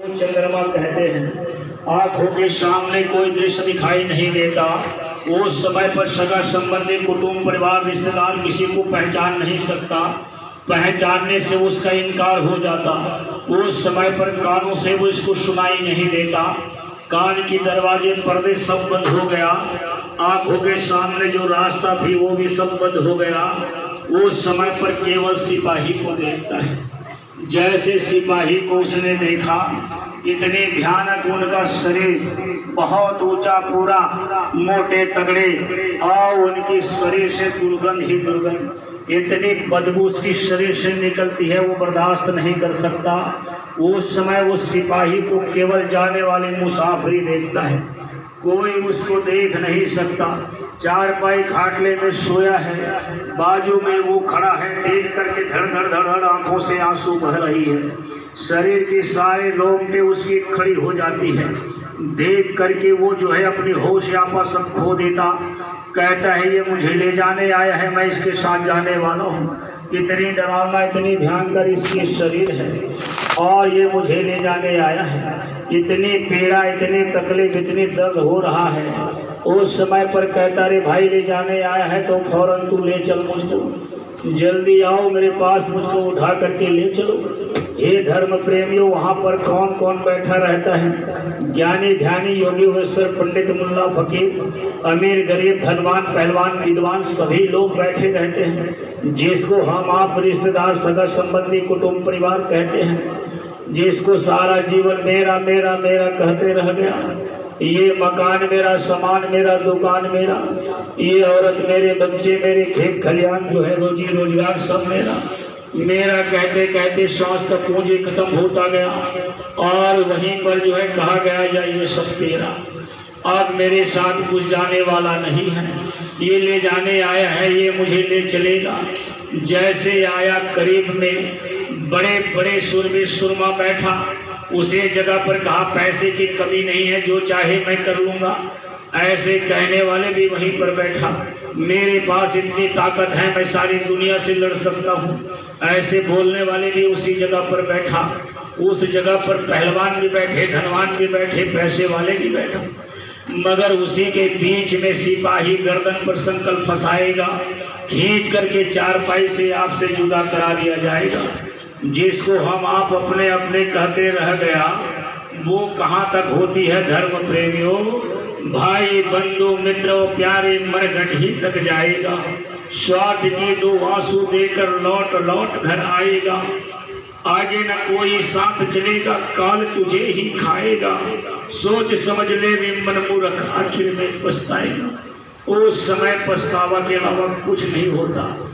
चंद्रमा कहते हैं। आंखों के सामने कोई दृश्य दिखाई नहीं देता। उस समय पर सगा संबंधी कुटुंब परिवार रिश्तेदार किसी को पहचान नहीं सकता। पहचानने से उसका इनकार हो जाता। उस समय पर कानों से वो इसको सुनाई नहीं देता। कान की दरवाजे पर्दे सब बंद हो गया। आंखों के सामने जो रास्ता थी वो भी सब बंद हो गया। उस समय पर केवल सिपाही को देखता है। जैसे सिपाही को उसने देखा, इतने भयानक उनका शरीर, बहुत ऊंचा, पूरा मोटे तगड़े, और उनकी शरीर से दुर्गंध ही दुर्गंध, इतनी बदबू उसकी शरीर से निकलती है वो बर्दाश्त नहीं कर सकता। उस समय उस सिपाही को केवल जाने वाले मुसाफिर देखता है, कोई उसको देख नहीं सकता। चारपाई खाटले में सोया है, बाजू में वो खड़ा है। देख करके धड़ धड़ धड़ धड़ आंखों से आंसू बह रही है। शरीर की सारे रोंगटे उसकी खड़ी हो जाती है। देख करके वो जो है अपनी होश यापा सब खो देता। कहता है ये मुझे ले जाने आया है, मैं इसके साथ जाने वाला हूँ। इतनी डरावना, इतनी भयंकर इसकी शरीर है और ये मुझे ले जाने आया है। इतनी पीड़ा, इतनी तकलीफ, इतनी दर्द हो रहा है। उस समय पर कहता रे भाई ले जाने आया है तो फौरन तू ले चल मुझको, जल्दी आओ मेरे पास, मुझको उठा करके ले चलो। हे धर्म प्रेमियों, वहाँ पर कौन कौन बैठा रहता है? ज्ञानी ध्यानी योगी वैश्वर पंडित मुल्ला फकीर, अमीर गरीब धनवान पहलवान विद्वान सभी लोग बैठे रहते हैं। जिसको हम आप रिश्तेदार सगा संबंधी कुटुंब परिवार कहते हैं, जिसको सारा जीवन मेरा मेरा मेरा कहते रह गया। ये मकान मेरा, सामान मेरा, दुकान मेरा, ये औरत मेरे, बच्चे मेरे, खेत खलियान जो है, रोजी रोजगार सब मेरा मेरा कहते कहते सांस का पूंजी खत्म होता गया। और वहीं पर जो है कहा गया या ये सब तेरा, अब मेरे साथ कुछ जाने वाला नहीं है। ये ले जाने आया है, ये मुझे ले चलेगा। जैसे आया करीब में बड़े बड़े सुर में सुरमा बैठा। उसे जगह पर कहा पैसे की कमी नहीं है, जो चाहे मैं कर लूँगा। ऐसे कहने वाले भी वहीं पर बैठा। मेरे पास इतनी ताकत है, मैं सारी दुनिया से लड़ सकता हूँ। ऐसे बोलने वाले भी उसी जगह पर बैठा। उस जगह पर पहलवान भी बैठे, धनवान भी बैठे, पैसे वाले भी बैठा। मगर उसी के बीच में सिपाही गर्दन पर संकल्प फंसाएगा, खींच करके चारपाई से आपसे जुदा करा दिया जाएगा। जिसको हम आप अपने अपने कहते रह गया, वो कहाँ तक होती है धर्म प्रेमियों? भाई बंधु मित्रों प्यारे मरघट ही तक जाएगा। स्वार्थ की दो आंसू देकर लौट लौट घर आएगा। आगे न कोई साथ चलेगा, काल तुझे ही खाएगा। सोच समझ ले वे मन मूर्ख, आखिर में पछताएगा। उस समय पछतावा के अलावा कुछ नहीं होता।